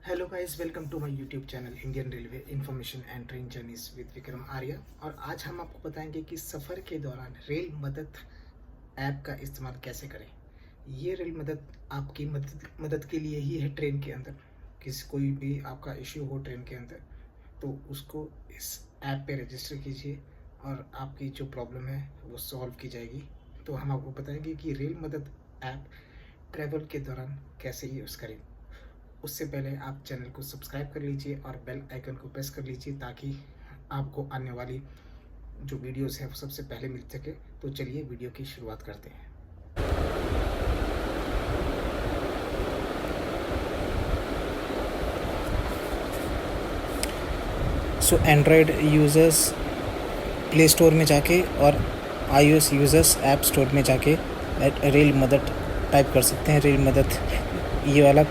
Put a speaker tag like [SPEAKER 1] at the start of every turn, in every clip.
[SPEAKER 1] Hello guys, welcome to my YouTube channel Indian railway information and train journeys with Vikram Arya. और आज हम आपको बताएंगे कि सफ़र के दौरान रेल मदद ऐप का इस्तेमाल कैसे करें। ये रेल मदद आपकी मदद के लिए ही है। ट्रेन के अंदर कोई भी आपका इश्यू हो ट्रेन के अंदर, तो उसको इस ऐप पे रजिस्टर कीजिए और आपकी जो प्रॉब्लम है वो सॉल्व की जाएगी। तो हम आपको बताएंगे कि रेल मदद ऐप ट्रैवल के दौरान कैसे यूज़ करें। उससे पहले आप चैनल को सब्सक्राइब कर लीजिए और बेल आइकन को प्रेस कर लीजिए ताकि आपको आने वाली जो वीडियोस है वो सबसे पहले मिल सके। तो चलिए वीडियो की शुरुआत करते हैं। सो एंड्रॉयड यूज़र्स प्ले स्टोर में जाके और iOS यूज़र्स ऐप स्टोर में जाके रेल मदद टाइप कर सकते हैं। रेल मदद ये वाला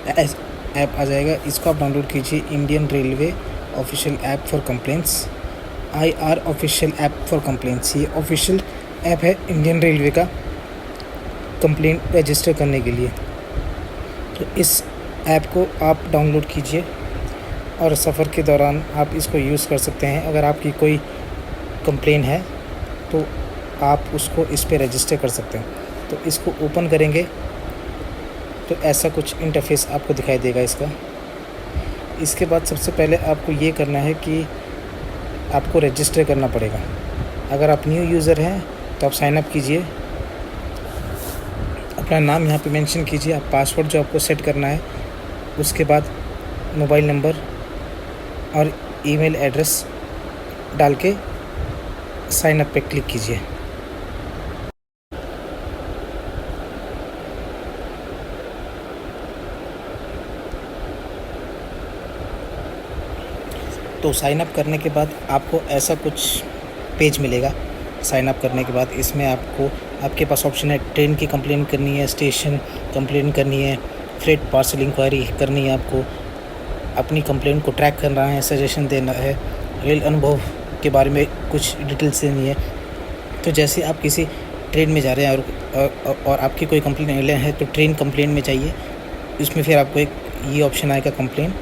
[SPEAKER 1] ऐप आ जाएगा। इसको आप डाउनलोड कीजिए। Indian railway official app for complaints, IR official app for complaints. ये ऑफिशियल ऐप है इंडियन रेलवे का कंप्लेंट रजिस्टर करने के लिए। तो इस ऐप को आप डाउनलोड कीजिए और सफ़र के दौरान आप इसको यूज़ कर सकते हैं। अगर आपकी कोई कंप्लेन है तो आप उसको इस पे रजिस्टर कर सकते हैं। तो इसको ओपन करेंगे तो ऐसा कुछ इंटरफेस आपको दिखाई देगा इसका। इसके बाद सबसे पहले आपको ये करना है कि आपको रजिस्टर करना पड़ेगा। अगर आप न्यू यूज़र हैं तो आप साइन अप कीजिए, अपना नाम यहाँ पे मेंशन कीजिए, आप पासवर्ड जो आपको सेट करना है, उसके बाद मोबाइल नंबर और ईमेल एड्रेस डाल के साइन अप पे क्लिक कीजिए। तो साइन अप करने के बाद आपको ऐसा कुछ पेज मिलेगा। साइन अप करने के बाद इसमें आपके पास ऑप्शन है ट्रेन की कंप्लेन करनी है, स्टेशन कंप्लेन करनी है, फ्रेट पार्सल इंक्वायरी करनी है, आपको अपनी कंप्लेन को ट्रैक करना है, सजेशन देना है, रेल अनुभव के बारे में कुछ डिटेल्स देनी है। तो जैसे आप किसी ट्रेन में जा रहे हैं और आपकी कोई कंप्लेन है तो ट्रेन कंप्लेन में चाहिए, इसमें फिर आपको एक ये ऑप्शन आएगा कंप्लेन।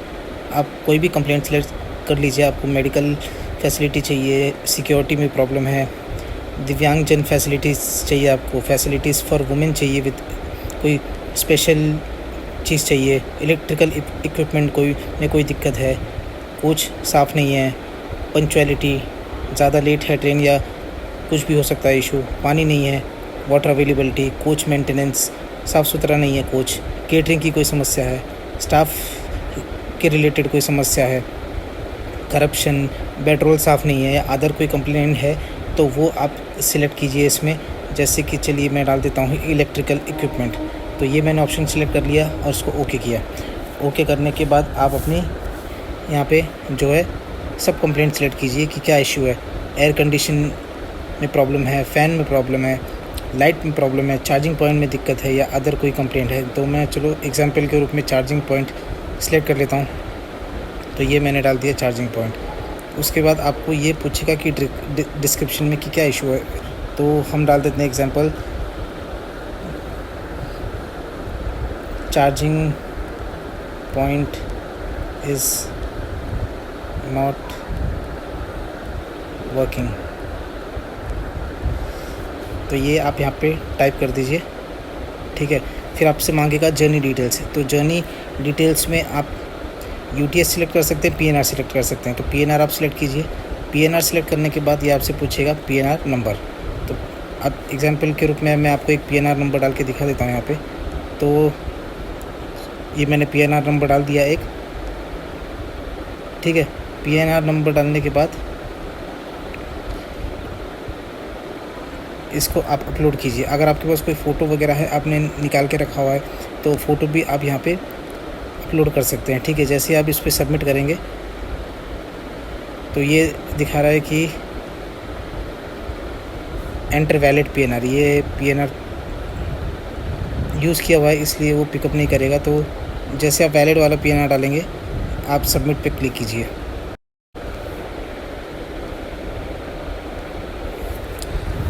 [SPEAKER 1] आप कोई भी कंप्लेन सेलेक्ट कर लीजिए। आपको मेडिकल फैसिलिटी चाहिए, सिक्योरिटी में प्रॉब्लम है, दिव्यांगजन फैसिलिटीज़ चाहिए, आपको फैसिलिटीज़ फॉर वुमेन चाहिए, विद कोई स्पेशल चीज़ चाहिए, इलेक्ट्रिकल इक्विपमेंट में कोई दिक्कत है, कोच साफ़ नहीं है, पंक्चुअलिटी ज़्यादा लेट है ट्रेन या कुछ भी हो सकता है इशू, पानी नहीं है, वाटर अवेलेबिलिटी, कोच मेंटेनेंस साफ़ सुथरा नहीं है, कोच केटरिंग की कोई समस्या है, स्टाफ के रिलेटेड कोई समस्या है, करप्शन, पेट्रोल साफ़ नहीं है या अदर कोई कंप्लेंट है तो वो आप सिलेक्ट कीजिए इसमें। जैसे कि चलिए मैं डाल देता हूँ इलेक्ट्रिकल इक्विपमेंट। तो ये मैंने ऑप्शन सिलेक्ट कर लिया और उसको ओके किया। ओके करने के बाद आप अपनी यहाँ पे जो है सब कंप्लेंट सिलेक्ट कीजिए कि क्या इशू है। एयर कंडीशन में प्रॉब्लम है, फ़ैन में प्रॉब्लम है, लाइट में प्रॉब्लम है, चार्जिंग पॉइंट में दिक्कत है या अदर कोई कंप्लेंट है। तो मैं चलो एग्जाम्पल के रूप में चार्जिंग पॉइंट सिलेक्ट कर लेता हूँ। तो ये मैंने डाल दिया चार्जिंग पॉइंट। उसके बाद आपको ये पूछेगा कि डिस्क्रिप्शन में कि क्या इशू है। तो हम डाल देते हैं example, charging point is not working. तो ये आप यहाँ पे टाइप कर दीजिए, ठीक है। फिर आपसे मांगेगा जर्नी डिटेल्स। तो जर्नी डिटेल्स में आप UTS सिलेक्ट कर सकते हैं, PNR सिलेक्ट कर सकते हैं। तो PNR आप सिलेक्ट कीजिए। PNR सिलेक्ट करने के बाद ये आपसे पूछेगा PNR नंबर। तो अब एग्जांपल के रूप में मैं आपको एक PNR नंबर डाल के दिखा देता हूँ यहाँ पे। तो ये मैंने PNR नंबर डाल दिया एक, ठीक है। PNR नंबर डालने के बाद इसको आप अपलोड कीजिए। अगर आपके पास कोई फ़ोटो वगैरह है, आपने निकाल के रखा हुआ है, तो फ़ोटो भी आप यहाँ पे अपलोड कर सकते हैं, ठीक है। जैसे आप इस पर सबमिट करेंगे तो ये दिखा रहा है कि एंटर वैलिड PNR। ये PNR यूज़ किया हुआ है इसलिए वो पिकअप नहीं करेगा। तो जैसे आप वैलिड वाला PNR डालेंगे, आप सबमिट पे क्लिक कीजिए।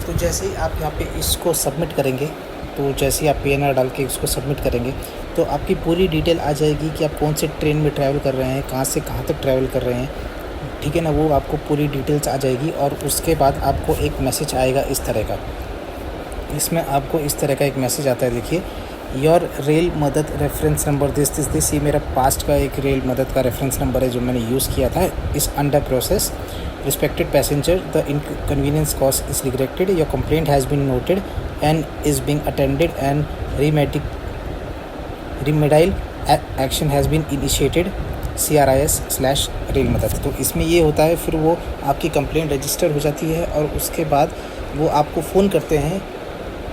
[SPEAKER 1] तो जैसे ही आप यहाँ पे इसको सबमिट करेंगे, तो जैसे ही आप PNR डाल के इसको सबमिट करेंगे तो आपकी पूरी डिटेल आ जाएगी कि आप कौन से ट्रेन में ट्रैवल कर रहे हैं, कहाँ से कहाँ तक ट्रैवल कर रहे हैं, ठीक है ना। वो आपको पूरी डिटेल्स आ जाएगी और उसके बाद आपको एक मैसेज आएगा इस तरह का। इसमें आपको इस तरह का एक मैसेज आता है, देखिए, योर रेल मदद रेफरेंस नंबर दिस। ये मेरा पास्ट का एक रेल मदद का रेफरेंस नंबर है जो मैंने यूज़ किया था। इस under process respected passenger, the inconvenience cost is regretted, your complaint has been noted and is being attended and remedial action has been initiated CRIS/रेल मदद। तो इसमें ये होता है, फिर वो आपकी कंप्लेंट रजिस्टर हो जाती है और उसके बाद वो आपको फ़ोन करते हैं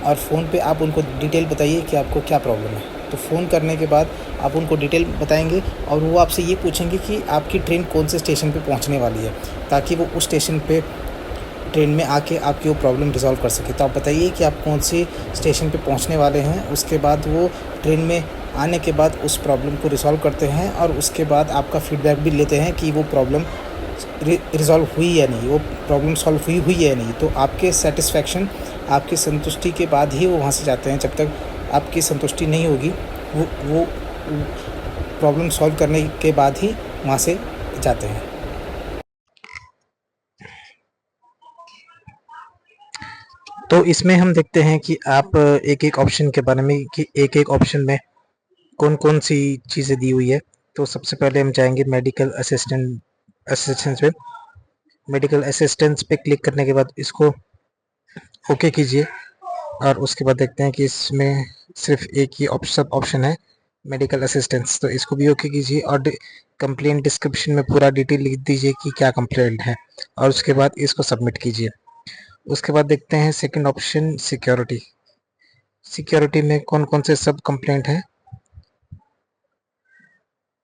[SPEAKER 1] और फ़ोन पे आप उनको डिटेल बताइए कि आपको क्या प्रॉब्लम है। तो फ़ोन करने के बाद आप उनको डिटेल बताएंगे और वो आपसे ये पूछेंगे कि आपकी ट्रेन कौन से स्टेशन पे पहुंचने वाली है, ताकि वो उस स्टेशन पे ट्रेन में आके आपकी वो प्रॉब्लम रिज़ॉल्व कर सके। तो आप बताइए कि आप कौन से स्टेशन पे पहुंचने वाले हैं। उसके बाद वो ट्रेन में आने के बाद उस प्रॉब्लम को रिज़ॉल्व करते हैं और उसके बाद आपका फ़ीडबैक भी लेते हैं कि वो प्रॉब्लम रिज़ॉल्व हुई या नहीं, वो प्रॉब्लम सॉल्व हुई है या नहीं। तो आपके सेटिस्फैक्शन, आपकी संतुष्टि के बाद ही वो वहाँ से जाते हैं। जब तक आपकी संतुष्टि नहीं होगी, वो प्रॉब्लम सॉल्व करने के बाद ही वहाँ से जाते हैं। तो इसमें हम देखते हैं कि आप एक एक ऑप्शन के बारे में, कि एक एक ऑप्शन में कौन कौन सी चीज़ें दी हुई है। तो सबसे पहले हम जाएंगे मेडिकल असिस्टेंस पे। मेडिकल असिस्टेंस पे क्लिक करने के बाद इसको ओके कीजिए और उसके बाद देखते हैं कि इसमें सिर्फ एक ही ऑप्शन है, मेडिकल असिस्टेंस। तो इसको भी ओके कीजिए और कंप्लेंट डिस्क्रिप्शन में पूरा डिटेल लिख दीजिए कि क्या कंप्लेंट है और उसके बाद इसको सबमिट कीजिए। उसके बाद देखते हैं सेकंड ऑप्शन, सिक्योरिटी। सिक्योरिटी में कौन कौन से सब कंप्लेंट हैं।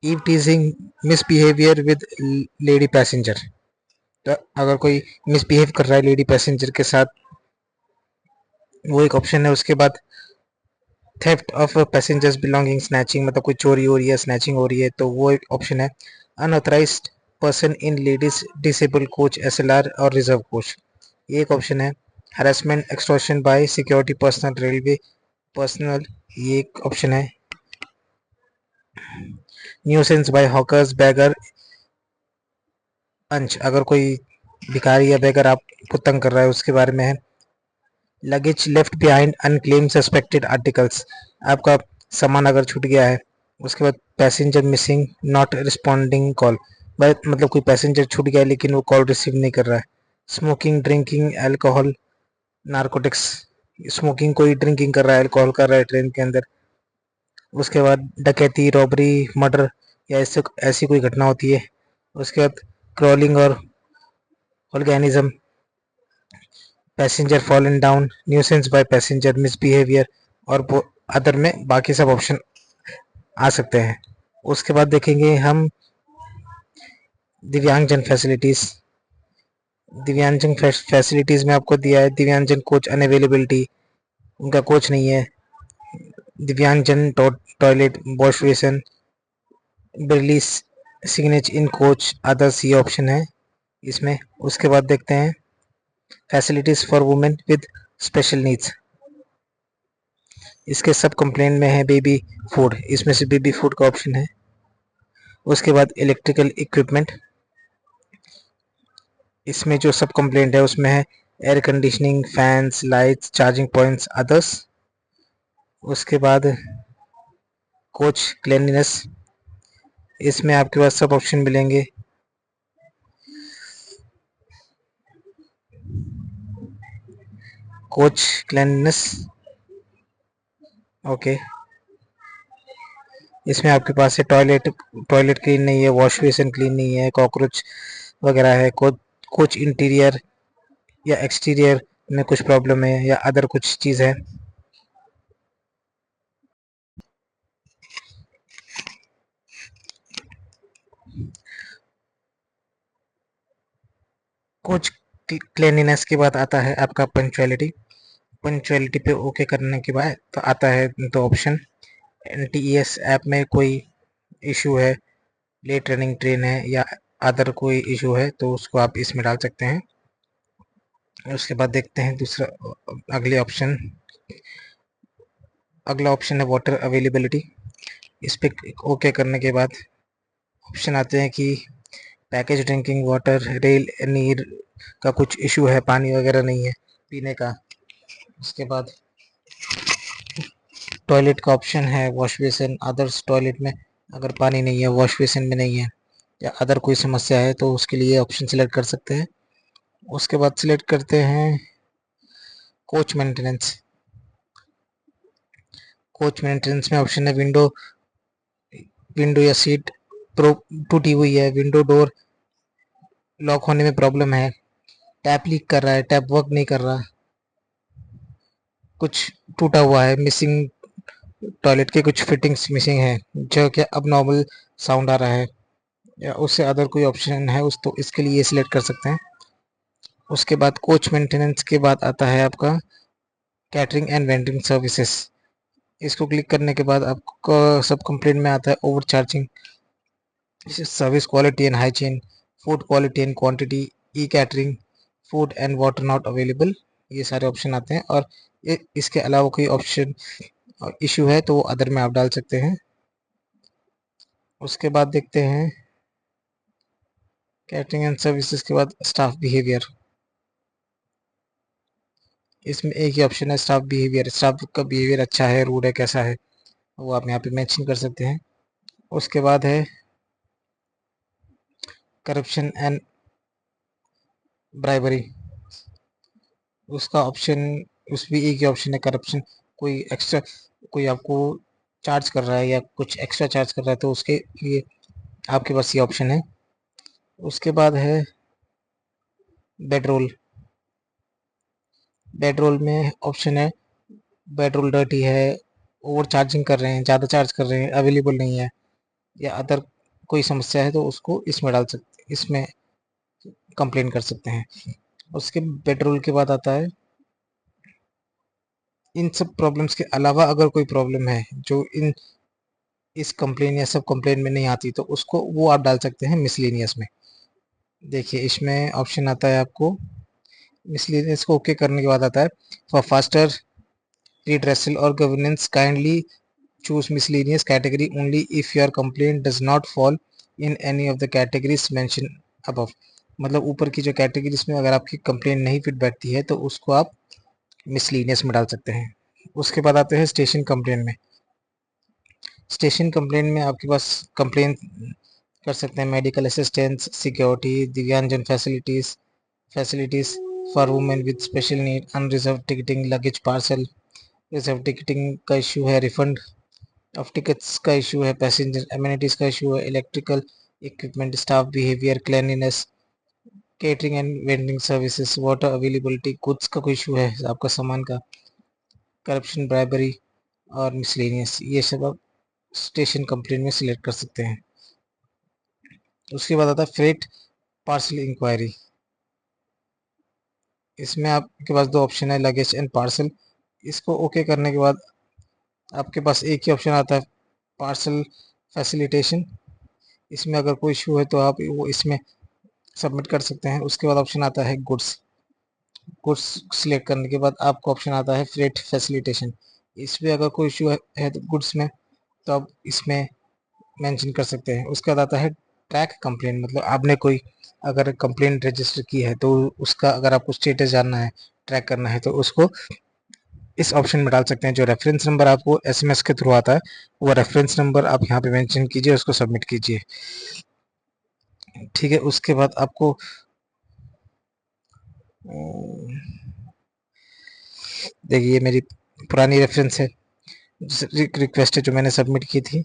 [SPEAKER 1] Eve teasing, misbehaviour with lady passenger. तो अगर कोई मिसबिहेव कर रहा है लेडी पैसेंजर के साथ, वो एक ऑप्शन है। उसके बाद theft of passengers belonging, snatching, मतलब कोई चोरी हो रही है, स्नैचिंग हो रही है, तो वो एक ऑप्शन है। Unauthorised person in ladies disable coach, SLR और रिजर्व कोच, ये एक ऑप्शन है। Harassment extortion by security personal, railway personal, ये एक ऑप्शन है। न्यूसेंस बाय हॉकर्स, बैगर, अंश, अगर कोई भिखारी या बैगर आपको तंग कर रहा है उसके बारे में है। Luggage left behind, unclaim suspected articles, आपका सामान अगर छूट गया है। उसके बाद passenger missing, not responding call, मतलब कोई पैसेंजर छूट गया है लेकिन वो कॉल रिसीव नहीं कर रहा है। Smoking, drinking, alcohol, narcotics, smoking, कोई ड्रिंकिंग कर रहा है, अल्कोहल कर रहा है ट्रेन के अंदर। उसके बाद डकैती, रॉबरी, मर्डर या ऐसी कोई घटना होती है। उसके बाद क्रॉलिंग और organism, passenger fallen down, nuisance by passenger, misbehaviour और अदर में बाकी सब ऑप्शन आ सकते हैं। उसके बाद देखेंगे हम दिव्यांगजन फैसिलिटीज़। दिव्यांगजन फैसिलिटीज़ में आपको दिया है दिव्यांगजन कोच अनअवेलेबिलिटी, उनका कोच नहीं है। दिव्यांगजन टॉयलेट, वॉश बेसिन, ब्रेली सिग्नेच इन कोच, अदर्स, ये ऑप्शन है इसमें। उसके बाद देखते हैं facilities for women with special needs, इसके सब कंप्लेंट में है बेबी फूड, इसमें से बेबी फूड का ऑप्शन है। उसके बाद इलेक्ट्रिकल इक्विपमेंट, इसमें जो सब कंप्लेंट है उसमें है air conditioning, fans, lights, charging points, others. उसके बाद कोच क्लीनलीनेस, इसमें आपके पास सब ऑप्शन मिलेंगे। कोच क्लीनलीनेस, ओके, इसमें आपके पास है टॉयलेट क्लीन नहीं है, वॉश बेसिन क्लीन नहीं है, कॉकरोच वगैरह है। कोच इंटीरियर या एक्सटीरियर में कुछ प्रॉब्लम है या अदर कुछ चीज़ है। कोच क्लीनिनेस के बाद आता है आपका पंक्चुअलिटी। पंक्चुअलिटी पे ओके करने के बाद तो आता है दो ऑप्शन। NTES ऐप में कोई इशू है, लेट रनिंग ट्रेन है या अदर कोई इशू है, तो उसको आप इसमें डाल सकते हैं। उसके बाद देखते हैं दूसरा, अगले ऑप्शन, अगला ऑप्शन है वाटर अवेलेबिलिटी। इस पे ओके करने के बाद ऑप्शन आते हैं कि पैकेज ड्रिंकिंग वाटर, रेल नीर का कुछ इशू है, पानी वगैरह नहीं है पीने का। उसके बाद टॉयलेट का ऑप्शन है, वॉश बेसिन, अदर्स टॉयलेट में अगर पानी नहीं है, वॉश बेसिन में नहीं है या अदर कोई समस्या है तो उसके लिए ऑप्शन सिलेक्ट कर सकते हैं। उसके बाद सिलेक्ट करते हैं कोच मेंटेनेंस। कोच मेंटेनेंस में ऑप्शन है विंडो या सीट टूटी हुई है, विंडो डोर लॉक होने में प्रॉब्लम है, टैप लीक कर रहा है, टैप वर्क नहीं कर रहा, कुछ टूटा हुआ है, मिसिंग टॉयलेट के कुछ फिटिंग्स मिसिंग है जो कि अब नॉर्मल साउंड आ रहा है, या उससे अदर कोई ऑप्शन है उस तो इसके लिए सिलेक्ट कर सकते हैं। उसके बाद कोच मेंटेनेंस के बाद आता है आपका कैटरिंग एंड वेंडिंग सर्विसेज। इसको क्लिक करने के बाद आपको सब कंप्लेंट में आता है over charging, service quality and hygiene, food quality and quantity, e catering, food and water not available, ये सारे ऑप्शन आते हैं। और इसके अलावा कोई ऑप्शन इशू है तो वो अदर में आप डाल सकते हैं। उसके बाद देखते हैं कैटरिंग एंड सर्विसेज के बाद स्टाफ बिहेवियर। इसमें एक ही ऑप्शन है स्टाफ बिहेवियर, स्टाफ का बिहेवियर अच्छा है, रूड है, कैसा है, वो आप यहाँ पे मेंशन कर सकते हैं। उसके बाद है करप्शन एंड ब्राइबरी, उसका ऑप्शन उस भी एक ही ऑप्शन है करप्शन, कोई एक्स्ट्रा कोई आपको चार्ज कर रहा है या कुछ एक्स्ट्रा चार्ज कर रहा है तो उसके लिए आपके पास ये ऑप्शन है। उसके बाद है बेड रोल। बेड रोल में ऑप्शन है बेड रोल डर्टी है, ओवर चार्जिंग कर रहे हैं, ज़्यादा चार्ज कर रहे हैं, अवेलेबल नहीं है या अदर कोई समस्या है तो उसको इसमें डाल सकते, इसमें कंप्लेन कर सकते हैं। उसके बेड रोल के बाद आता है इन सब प्रॉब्लम्स के अलावा अगर कोई प्रॉब्लम है जो इस कंप्लेन या सब कंप्लेन में नहीं आती तो उसको वो आप डाल सकते हैं मिसलेनियस में। देखिए इसमें ऑप्शन आता है आपको मिसलेनियस को ओके करने के बाद आता है for faster redressal or governance kindly choose miscellaneous category only if your complaint does not fall in any of the categories mentioned above। मतलब ऊपर की जो कैटेगरीज में अगर आपकी कंप्लेंट नहीं फिट बैठती है तो उसको आप मिसलीनियस में डाल सकते हैं। उसके बाद आते हैं स्टेशन कंप्लेंट में। स्टेशन कंप्लेंट में आपके पास कंप्लेन कर सकते हैं मेडिकल असिस्टेंस, सिक्योरिटी, दिव्यांगजन facilities for women with special need, unreserved ticketing, luggage parcel, reserve ticketing का इशू है, रिफंड ऑफ टिकट्स का इशू है, पैसेंजर एमिनिटीज का इशू है, electrical equipment, staff behaviour, cleanliness, catering and vending services, water availability, goods का कोई issue है आपका सामान का, करप्शन, ब्राइबरी और मिसलेनियस, ये सब आप स्टेशन कंप्लेंट में सिलेक्ट कर सकते हैं। उसके बाद आता है फ्रेट पार्सल इंक्वायरी। इसमें आपके पास दो ऑप्शन है लगेज एंड पार्सल। इसको ओके करने के बाद आपके पास एक ही ऑप्शन आता है पार्सल फैसिलिटेशन। इसमें अगर कोई इशू है तो आप वो इसमें सबमिट कर सकते हैं। उसके बाद ऑप्शन आता है गुड्स। गुड्स सिलेक्ट करने के बाद आपको ऑप्शन आता है फ्रेट फैसिलिटेशन। इसमें अगर कोई इशू है तो गुड्स में तो आप इसमें मेंशन कर सकते हैं। उसके बाद आता है ट्रैक कंप्लेंट, मतलब आपने कोई अगर कंप्लेंट रजिस्टर की है तो उसका अगर आपको स्टेटस जानना है, ट्रैक करना है तो उसको इस ऑप्शन में डाल सकते हैं। जो रेफरेंस नंबर आपको एसएमएस के थ्रू आता है वो रेफरेंस नंबर आप यहाँ पे मेंशन कीजिए, उसको सबमिट कीजिए। ठीक है, उसके बाद आपको देखिए ये मेरी पुरानी रेफरेंस है, रिक्वेस्ट है जो मैंने सबमिट की थी।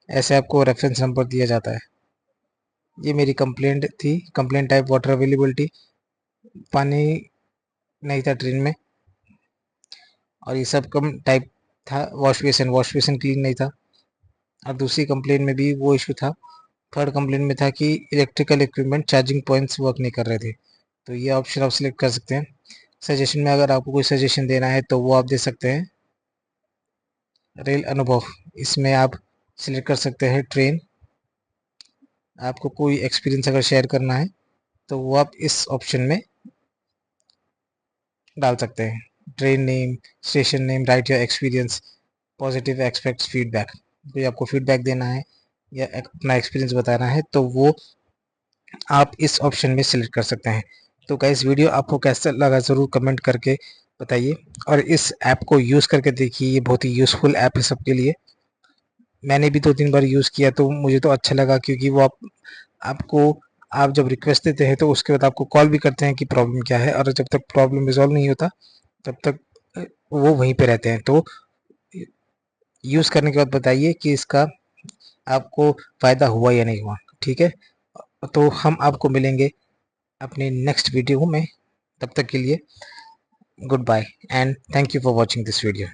[SPEAKER 1] ऐसे आपको रेफरेंस नंबर दिया जाता है। ये मेरी कंप्लेंट थी, कंप्लेंट टाइप वाटर अवेलेबिलिटी, पानी नहीं था ट्रेन में, और ये सब कम टाइप था वॉश बेसिन क्लीन नहीं था, और दूसरी कंप्लेंट में भी वो इशू था। थर्ड कंप्लेंट में था कि electrical equipment charging points work नहीं कर रहे थे। तो ये ऑप्शन आप सिलेक्ट कर सकते हैं। सजेशन में अगर आपको कोई सजेशन देना है तो वो आप दे सकते हैं। रेल अनुभव, इसमें आप सिलेक्ट कर सकते हैं ट्रेन। आपको कोई एक्सपीरियंस अगर शेयर करना है तो वो आप इस ऑप्शन में डाल सकते हैं। Train name, station name, right your experience, positive aspects feedback. कोई आपको फीडबैक देना है या अपना एक्सपीरियंस बताना है तो वो आप इस ऑप्शन में सिलेक्ट कर सकते हैं। तो गाइस वीडियो आपको कैसा लगा ज़रूर कमेंट करके बताइए, और इस ऐप को यूज़ करके देखिए, ये बहुत ही यूज़फुल ऐप है सबके लिए। मैंने भी 2-3 बार यूज़ किया तो मुझे तो अच्छा लगा, क्योंकि वो आपको आप जब रिक्वेस्ट देते हैं तो उसके बाद आपको कॉल भी करते हैं कि प्रॉब्लम क्या है, और जब तक प्रॉब्लम रिज़ॉल्व नहीं होता तब तक वो वहीं पे रहते हैं। तो यूज़ करने के बाद बताइए कि इसका आपको फ़ायदा हुआ या नहीं हुआ, ठीक है? तो हम आपको मिलेंगे अपने नेक्स्ट वीडियो में, तब तक के लिए goodbye and thank you for watching this video.